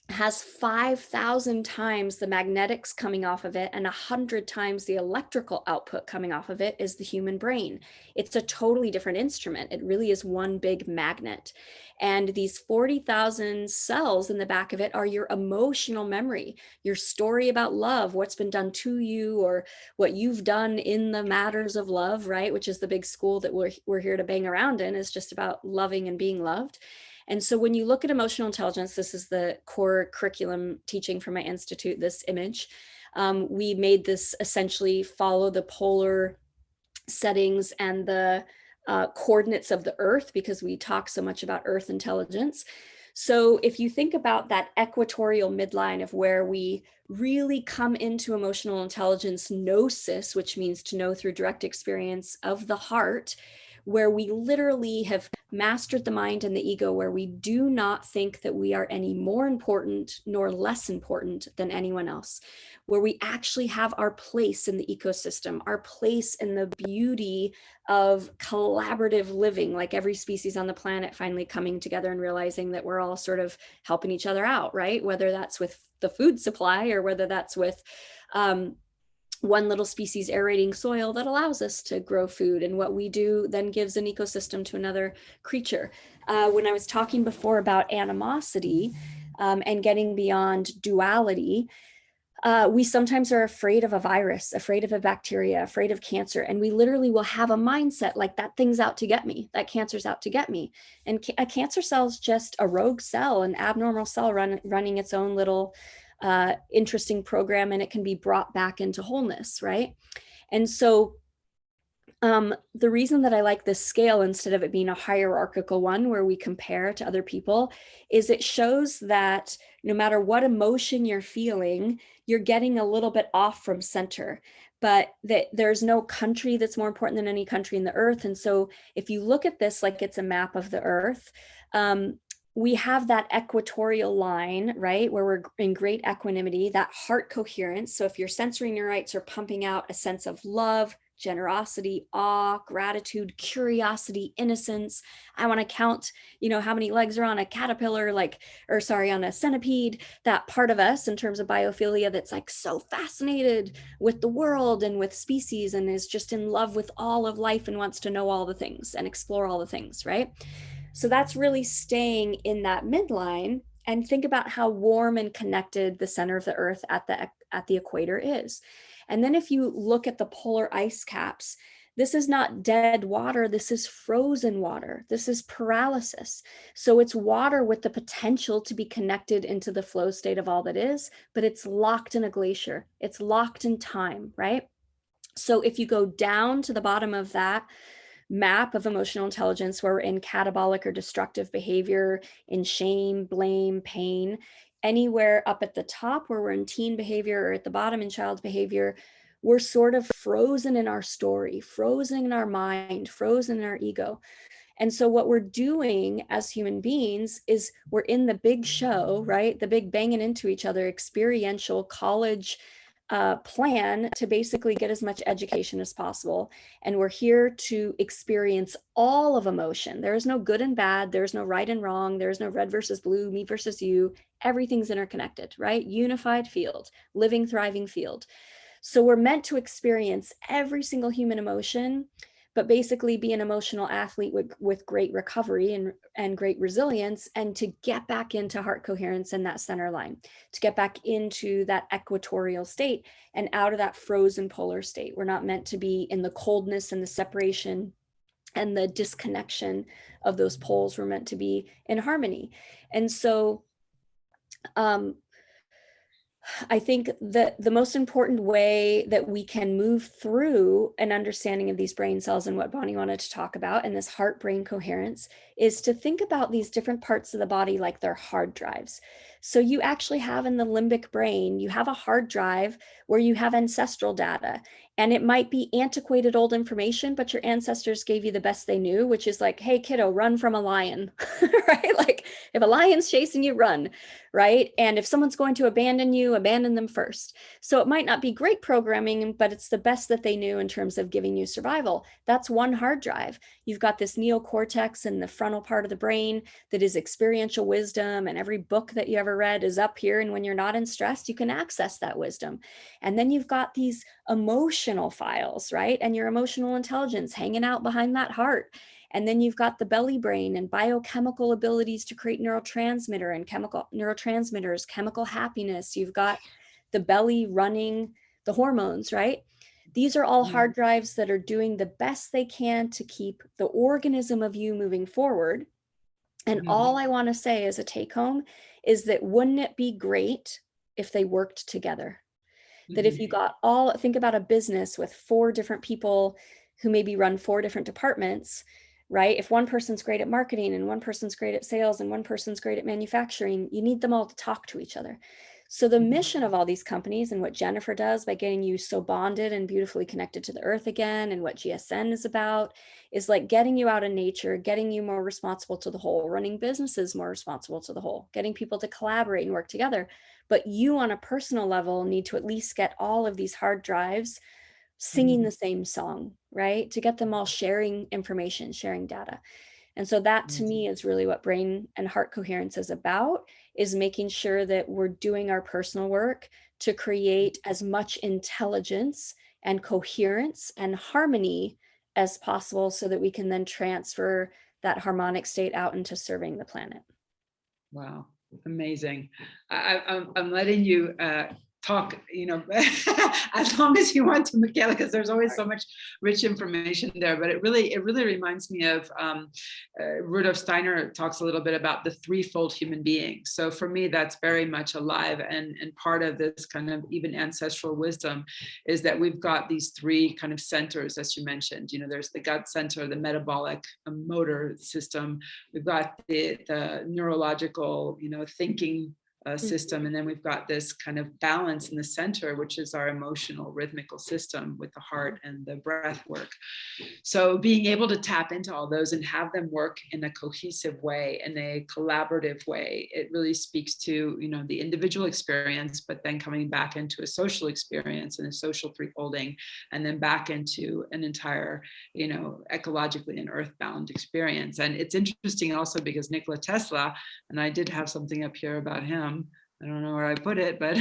has 5,000 times the magnetics coming off of it and 100 times the electrical output coming off of it is the human brain. It's a totally different instrument. It really is one big magnet. And these 40,000 cells in the back of it are your emotional memory, your story about love, what's been done to you or what you've done in the matters of love, right? Which is the big school that we're here to bang around in, is just about loving and being loved. And so when you look at emotional intelligence, this is the core curriculum teaching from my institute, this image. We made this essentially follow the polar settings and the coordinates of the earth because we talk so much about earth intelligence. So if you think about that equatorial midline of where we really come into emotional intelligence gnosis, which means to know through direct experience of the heart, where we literally have mastered the mind and the ego, where we do not think that we are any more important nor less important than anyone else, where we actually have our place in the ecosystem, our place in the beauty of collaborative living, like every species on the planet finally coming together and realizing that we're all sort of helping each other out, right? Whether that's with the food supply or whether that's with one little species aerating soil that allows us to grow food, and what we do then gives an ecosystem to another creature. When I was talking before about animosity and getting beyond duality, we sometimes are afraid of a virus, afraid of a bacteria, afraid of cancer, and we literally will have a mindset like that thing's out to get me, that cancer's out to get me. And a cancer cell is just a rogue cell, an abnormal cell running its own little interesting program, and it can be brought back into wholeness, right? And so the reason that I like this scale instead of it being a hierarchical one where we compare to other people is it shows that no matter what emotion you're feeling, you're getting a little bit off from center, but that there's no country that's more important than any country in the earth. And so if you look at this like it's a map of the earth, we have that equatorial line, right, where we're in great equanimity, that heart coherence. So if your sensory neurites are pumping out a sense of love, generosity, awe, gratitude, curiosity, innocence. I want to count, how many legs are on a caterpillar, on a centipede, that part of us in terms of biophilia that's like so fascinated with the world and with species and is just in love with all of life and wants to know all the things and explore all the things, right? So that's really staying in that midline, and think about how warm and connected the center of the earth at the equator is. And then if you look at the polar ice caps, this is not dead water, this is frozen water. This is paralysis. So it's water with the potential to be connected into the flow state of all that is, but it's locked in a glacier. It's locked in time, right? So if you go down to the bottom of that map of emotional intelligence where we're in catabolic or destructive behavior, in shame, blame, pain, anywhere up at the top where we're in teen behavior or at the bottom in child behavior, we're sort of frozen in our story, frozen in our mind, frozen in our ego. And so what we're doing as human beings is we're in the big show, right? The big banging into each other, experiential college plan to basically get as much education as possible. And we're here to experience all of emotion. There is no good and bad. There's no right and wrong. There's no red versus blue, me versus you. Everything's interconnected, right? Unified field, living, thriving field. So we're meant to experience every single human emotion, but basically be an emotional athlete with great recovery and great resilience, and to get back into heart coherence and that center line, to get back into that equatorial state and out of that frozen polar state. We're not meant to be in the coldness and the separation and the disconnection of those poles. We're meant to be in harmony. And so I think that the most important way that we can move through an understanding of these brain cells and what Bonnie wanted to talk about and this heart-brain coherence is to think about these different parts of the body like they're hard drives. So you actually have in the limbic brain, you have a hard drive where you have ancestral data, and it might be antiquated old information, but your ancestors gave you the best they knew, which is like, hey kiddo, run from a lion, right? Like if a lion's chasing you, run, right? And if someone's going to abandon you, abandon them first. So it might not be great programming, but it's the best that they knew in terms of giving you survival. That's one hard drive. You've got this neocortex in the frontal part of the brain that is experiential wisdom, and every book that you ever read is up here. And when you're not in stress, you can access that wisdom. And then you've got these emotional files, right? And your emotional intelligence hanging out behind that heart. And then you've got the belly brain and biochemical abilities to create neurotransmitter and chemical neurotransmitters, chemical happiness. You've got the belly running the hormones, right? These are all hard drives that are doing the best they can to keep the organism of you moving forward. And all I want to say as a take home is that wouldn't it be great if they worked together? That if you got think about a business with 4 different people who maybe run 4 different departments, right? If one person's great at marketing and one person's great at sales and one person's great at manufacturing, you need them all to talk to each other. So the mission of all these companies and what Jennifer does by getting you so bonded and beautifully connected to the earth again, and what GSN is about, is like getting you out in nature, getting you more responsible to the whole, running businesses more responsible to the whole, getting people to collaborate and work together. But you on a personal level need to at least get all of these hard drives singing the same song, right? To get them all sharing information, sharing data. And so that to me is really what brain and heart coherence is about, is making sure that we're doing our personal work to create as much intelligence and coherence and harmony as possible so that we can then transfer that harmonic state out into serving the planet. Wow, amazing. I'm letting you talk, as long as you want to, Mickaela, because there's always so much rich information there. But it really reminds me of Rudolf Steiner talks a little bit about the threefold human being. So for me, that's very much alive, and part of this kind of even ancestral wisdom is that we've got these 3 kind of centers, as you mentioned. There's the gut center, the metabolic motor system. We've got the neurological, thinking system. And then we've got this kind of balance in the center, which is our emotional rhythmical system with the heart and the breath work. So being able to tap into all those and have them work in a cohesive way, in a collaborative way, it really speaks to, the individual experience, but then coming back into a social experience and a social threefolding, and then back into an entire, ecologically and earthbound experience. And it's interesting also because Nikola Tesla, and I did have something up here about him, I don't know where I put it, but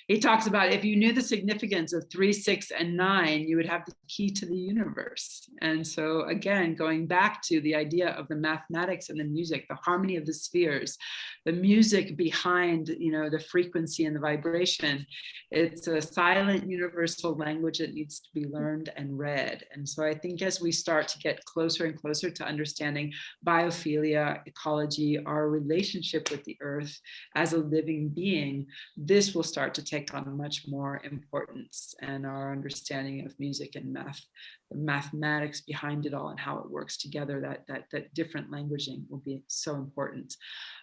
he talks about if you knew the significance of 3, 6, and 9, you would have the key to the universe. And so again, going back to the idea of the mathematics and the music, the harmony of the spheres, the music behind, the frequency and the vibration, it's a silent universal language that needs to be learned and read. And so I think as we start to get closer and closer to understanding biophilia, ecology, our relationship with the earth as a living being, this will start to take on much more importance, and our understanding of music and math, the mathematics behind it all and how it works together, that different languaging will be so important.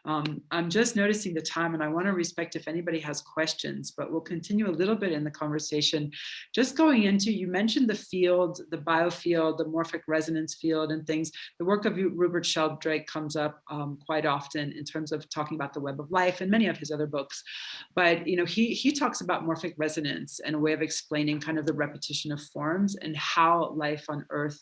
I'm just noticing the time, and I want to respect if anybody has questions, but we'll continue a little bit in the conversation. Just going into, you mentioned the field, the biofield, the morphic resonance field and things. The work of Rupert Sheldrake comes up quite often in terms of talking about the web of life and many of his other other books. But, you know, he talks about morphic resonance and a way of explaining kind of the repetition of forms and how life on Earth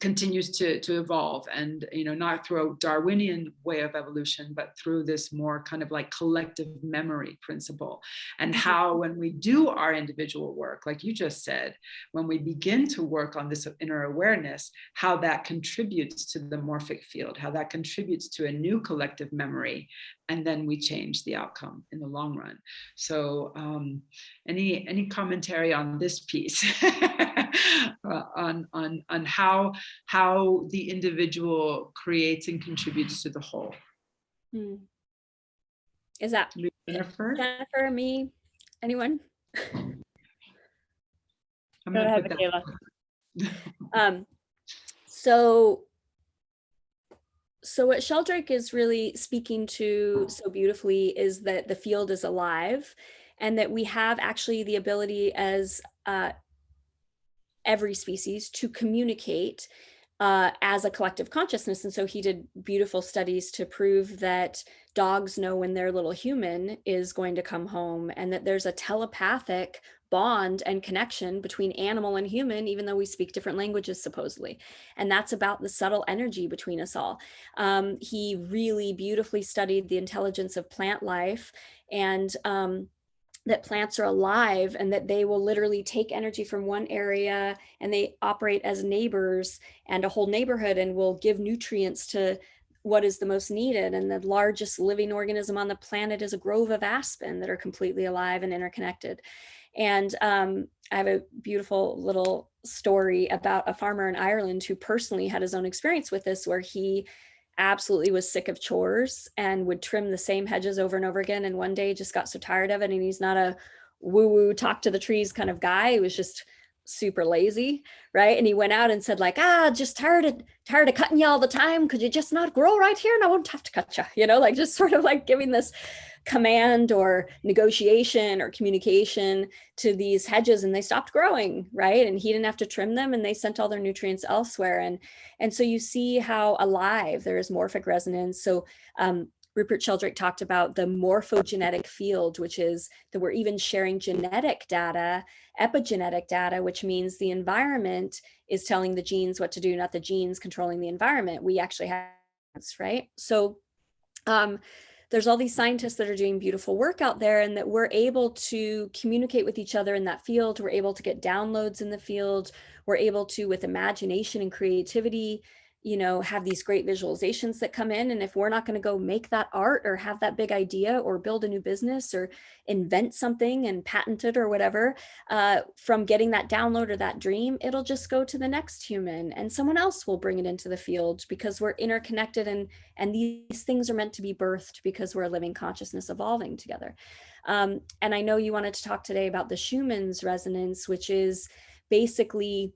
continues to evolve, and, you know, not through a Darwinian way of evolution, but through this more kind of like collective memory principle. And how when we do our individual work, like you just said, when we begin to work on this inner awareness, how that contributes to the morphic field, how that contributes to a new collective memory, and then we change the outcome in the long run. So any commentary on this piece? on how the individual creates and contributes to the whole. Is that Jennifer? Jennifer, me, anyone? Go ahead, Mickaela. So what Sheldrake is really speaking to so beautifully is that the field is alive, and that we have actually the ability as every species to communicate as a collective consciousness. And so he did beautiful studies to prove that dogs know when their little human is going to come home, and that there's a telepathic bond and connection between animal and human, even though we speak different languages supposedly. And that's about the subtle energy between us all. He really beautifully studied the intelligence of plant life, and that plants are alive, and that they will literally take energy from one area, and they operate as neighbors and a whole neighborhood, and will give nutrients to what is the most needed. And the largest living organism on the planet is a grove of aspen that are completely alive and interconnected. And I have a beautiful little story about a farmer in Ireland who personally had his own experience with this, where he absolutely was sick of chores and would trim the same hedges over and over again. And one day just got so tired of it. And he's not a woo-woo talk to the trees kind of guy. He was just super lazy, right? And he went out and said like, just tired of cutting you all the time. Could you just not grow right here and I won't have to cut you, you know, like just sort of like giving this command or negotiation or communication to these hedges, and they stopped growing, right? And he didn't have to trim them, and they sent all their nutrients elsewhere. And so you see how alive there is morphic resonance. So Rupert Sheldrake talked about the morphogenetic field, which is that we're even sharing genetic data, epigenetic data, which means the environment is telling the genes what to do, not the genes controlling the environment. We actually have, right? So there's all these scientists that are doing beautiful work out there, and that we're able to communicate with each other in that field. We're able to get downloads in the field. We're able to, with imagination and creativity, you know, have these great visualizations that come in. And if we're not going to go make that art or have that big idea or build a new business or invent something and patent it or whatever, from getting that download or that dream, it'll just go to the next human, and someone else will bring it into the field, because we're interconnected, and these things are meant to be birthed because we're a living consciousness evolving together. And I know you wanted to talk today about the Schumann's resonance, which is basically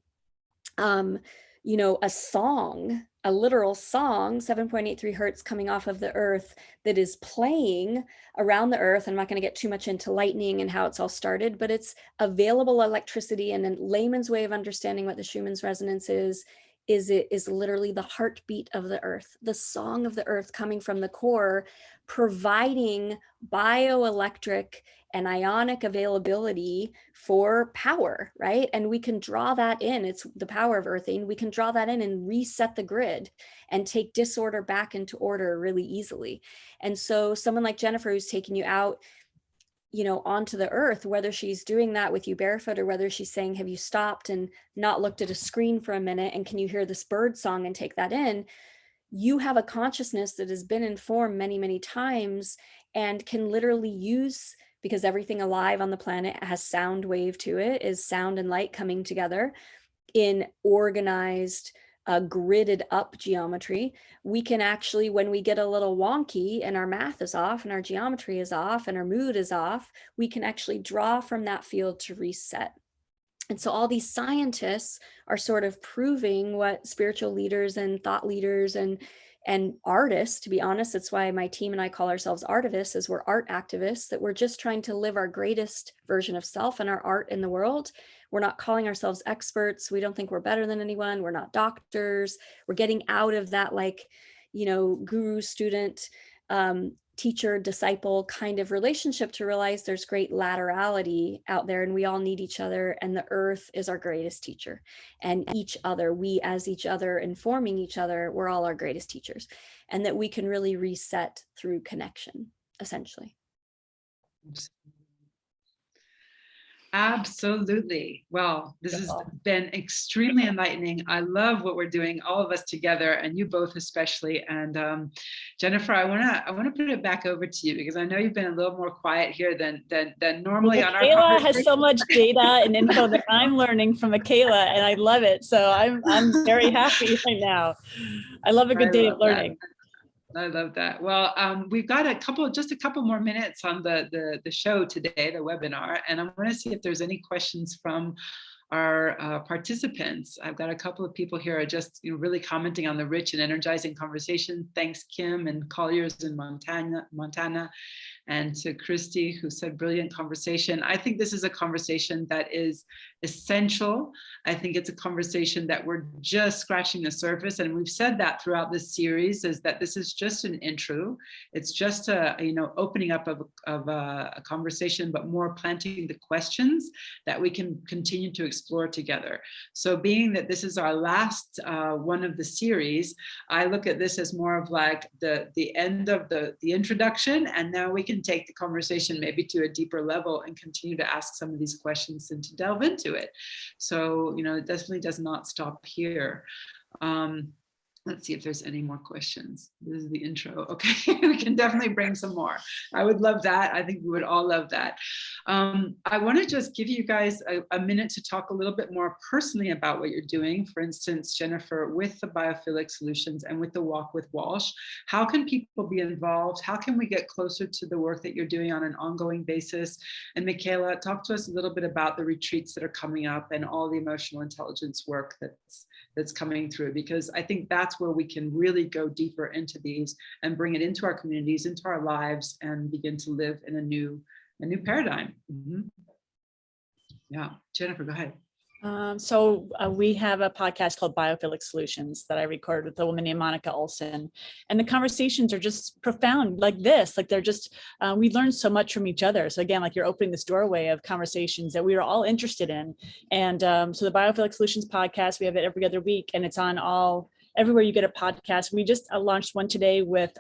you know, a song, a literal song, 7.83 hertz coming off of the earth, that is playing around the earth. I'm not going to get too much into lightning and how it's all started, but it's available electricity. And a layman's way of understanding what the Schumann's resonance is it is literally the heartbeat of the earth, the song of the earth coming from the core, providing bioelectric and ionic availability for power, right? And we can draw that in. It's the power of earthing. We can draw that in and reset the grid and take disorder back into order really easily. And so someone like Jennifer, who's taking you out, you know, onto the earth, whether she's doing that with you barefoot, or whether she's saying, have you stopped and not looked at a screen for a minute, and can you hear this bird song and take that in? You have a consciousness that has been informed many, many times, and can literally use, because everything alive on the planet has sound wave to it, is sound and light coming together in organized, gridded up geometry. We can actually, when we get a little wonky and our math is off and our geometry is off and our mood is off, we can actually draw from that field to reset. And so all these scientists are sort of proving what spiritual leaders and thought leaders and artists, to be honest, that's why my team and I call ourselves artivists, is we're art activists, that we're just trying to live our greatest version of self and our art in the world. We're not calling ourselves experts. We don't think we're better than anyone. We're not doctors. We're getting out of that, like, you know, guru student teacher disciple kind of relationship to realize there's great laterality out there, and we all need each other, and the earth is our greatest teacher, and each other, we as each other informing each other, we're all our greatest teachers, and that we can really reset through connection, essentially. Absolutely. Well, this has been extremely enlightening. I love what we're doing, all of us together, and you both especially. And Jennifer, I wanna put it back over to you, because I know you've been a little more quiet here than normally on our Mickaela conversation. has so much data and info that I'm learning from Mickaela, and I love it. So I'm very happy right now. I love a good day of learning. I love that. Well, we've got just a couple more minutes on the show today, the webinar, and I want to see if there's any questions from our participants. I've got a couple of people here just really commenting on the rich and energizing conversation. Thanks, Kim and Colliers in Montana, and to Christy, who said brilliant conversation. I think this is a conversation that is essential. I think it's a conversation that we're just scratching the surface, and we've said that throughout this series, is that this is just an intro. It's just a opening up of a conversation, but more planting the questions that we can continue to explore together. So being that this is our last one of the series, I look at this as more of like the end of the introduction, and now we can take the conversation maybe to a deeper level and continue to ask some of these questions and to delve into it. So, it definitely does not stop here. Let's see if there's any more questions. This is the intro. Okay, we can definitely bring some more. I would love that. I think we would all love that. I want to just give you guys a minute to talk a little bit more personally about what you're doing. For instance, Jennifer, with the Biophilic Solutions and with the Walk with Walsh, how can people be involved? How can we get closer to the work that you're doing on an ongoing basis? And Mickaela, talk to us a little bit about the retreats that are coming up and all the emotional intelligence work that's coming through, because I think that's where we can really go deeper into these and bring it into our communities, into our lives, and begin to live in a new paradigm. Yeah, Jennifer, go ahead. We have a podcast called Biophilic Solutions that I recorded with a woman named Monica Olson, and the conversations are just profound, like this. Like they're just, we learn so much from each other. So again, like you're opening this doorway of conversations that we are all interested in. And so the Biophilic Solutions podcast, we have it every other week, and it's on everywhere you get a podcast. We just launched one today with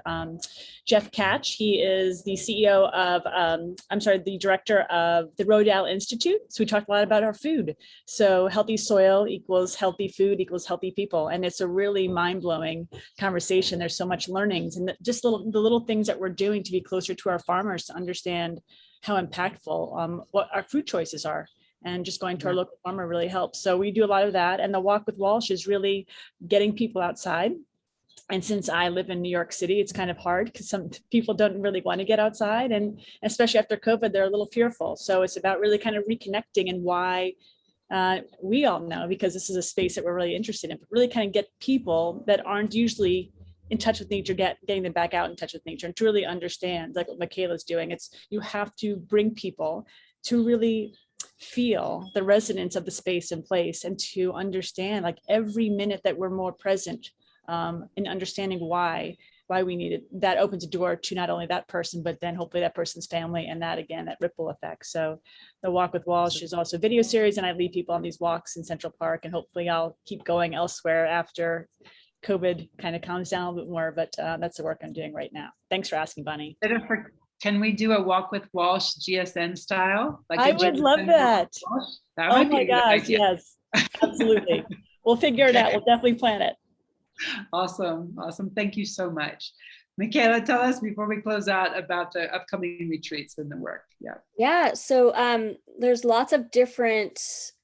Jeff Catch. He is the CEO of, the director of the Rodale Institute. So we talked a lot about our food. So healthy soil equals healthy food equals healthy people. And it's a really mind-blowing conversation. There's so much learnings, and just the little things that we're doing to be closer to our farmers, to understand how impactful what our food choices are. And just going to our local farmer really helps. So we do a lot of that. And the Walk with Walsh is really getting people outside. And since I live in New York City, it's kind of hard because some people don't really want to get outside. And especially after COVID, they're a little fearful. So it's about really kind of reconnecting, and why we all know, because this is a space that we're really interested in, but really kind of get people that aren't usually in touch with nature, getting them back out in touch with nature, and to really understand, like what Mickaela's doing. You have to bring people to really feel the resonance of the space and place, and to understand, like every minute that we're more present in understanding why we need it. That opens a door to not only that person, but then hopefully that person's family, and that again, that ripple effect. So the Walk with Walsh is also a video series, and I lead people on these walks in Central Park, and hopefully I'll keep going elsewhere after COVID kind of calms down a little bit more, but that's the work I'm doing right now. Thanks for asking, Bonnie. Jennifer, can we do a Walk with Walsh GSN style? Like I would love that. That Oh might be my a good gosh, idea. yes, absolutely. We'll figure it out. We'll definitely plan it. Awesome. Thank you so much. Mickaela, tell us before we close out about the upcoming retreats and the work. Yeah. So there's lots of different,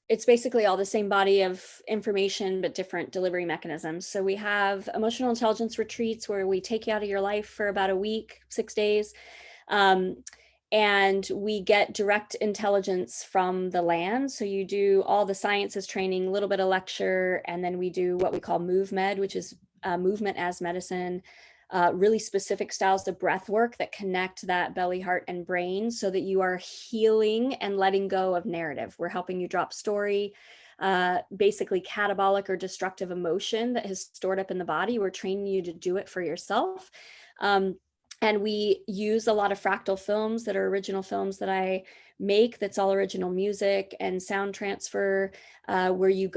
it's basically all the same body of information, but different delivery mechanisms. So we have emotional intelligence retreats where we take you out of your life for about a week, 6 days. And we get direct intelligence from the land. So you do all the sciences training, a little bit of lecture, and then we do what we call Move Med, which is movement as medicine, really specific styles of breath work that connect that belly, heart, and brain so that you are healing and letting go of narrative. We're helping you drop story, basically catabolic or destructive emotion that has stored up in the body. We're training you to do it for yourself. And we use a lot of fractal films that are original films that I make, that's all original music and sound transfer, where you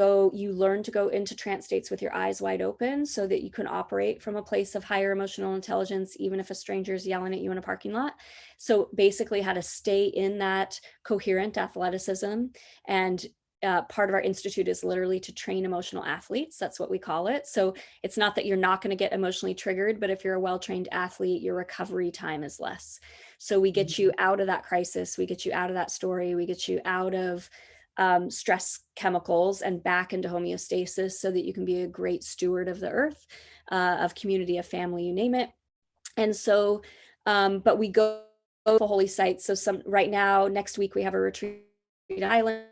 learn to go into trance states with your eyes wide open so that you can operate from a place of higher emotional intelligence, even if a stranger is yelling at you in a parking lot. So basically how to stay in that coherent athleticism. And part of our institute is literally to train emotional athletes. That's what we call it. So it's not that you're not going to get emotionally triggered, but if you're a well-trained athlete, your recovery time is less. So we get you out of that crisis. We get you out of that story. We get you out of stress chemicals and back into homeostasis so that you can be a great steward of the earth, of community, of family, you name it. And so, but we go to holy sites. So right now, next week, we have a retreat island.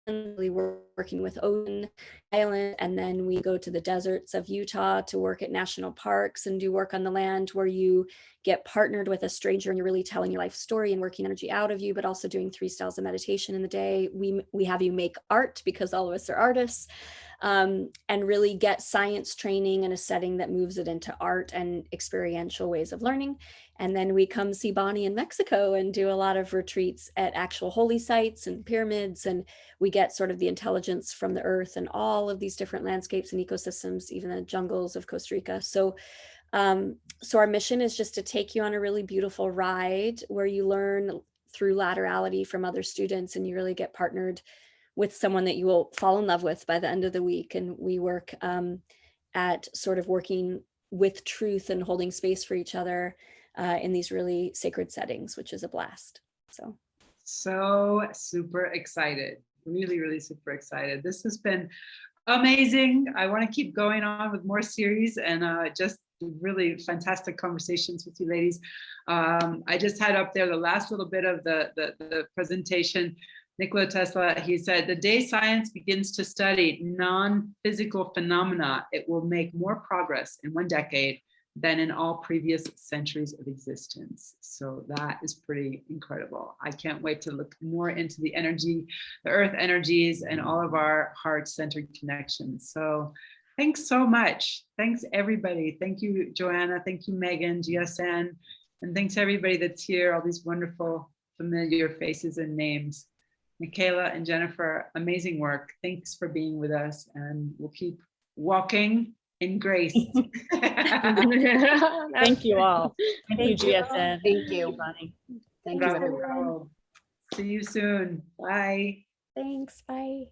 We're working with Odin Island, and then we go to the deserts of Utah to work at national parks and do work on the land where you get partnered with a stranger and you're really telling your life story and working energy out of you, but also doing 3 styles of meditation in the day. We have you make art because all of us are artists, and really get science training in a setting that moves it into art and experiential ways of learning. And then we come see Bonnie in Mexico and do a lot of retreats at actual holy sites and pyramids. And we get sort of the intelligence from the earth and all of these different landscapes and ecosystems, even the jungles of Costa Rica. So our mission is just to take you on a really beautiful ride where you learn through laterality from other students, and you really get partnered with someone that you will fall in love with by the end of the week. And we work at sort of working with truth and holding space for each other in these really sacred settings, which is a blast. So super excited, really, really super excited. This has been amazing. I want to keep going on with more series and just really fantastic conversations with you ladies. I just had up there the last little bit of the presentation. Nikola Tesla, he said, the day science begins to study non-physical phenomena, it will make more progress in 1 decade than in all previous centuries of existence. So that is pretty incredible. I can't wait to look more into the energy, the earth energies, and all of our heart-centered connections. So thanks so much. Thanks everybody. Thank you, Joanna. Thank you, Megan, GSN. And thanks everybody that's here, all these wonderful familiar faces and names. Mickaela and Jennifer, amazing work. Thanks for being with us, and we'll keep walking in grace. Thank you all. Thank you, GSN. Thank you. Bonnie. Thank you, Bravo, everyone. bravo. See you soon. Bye. Thanks. Bye.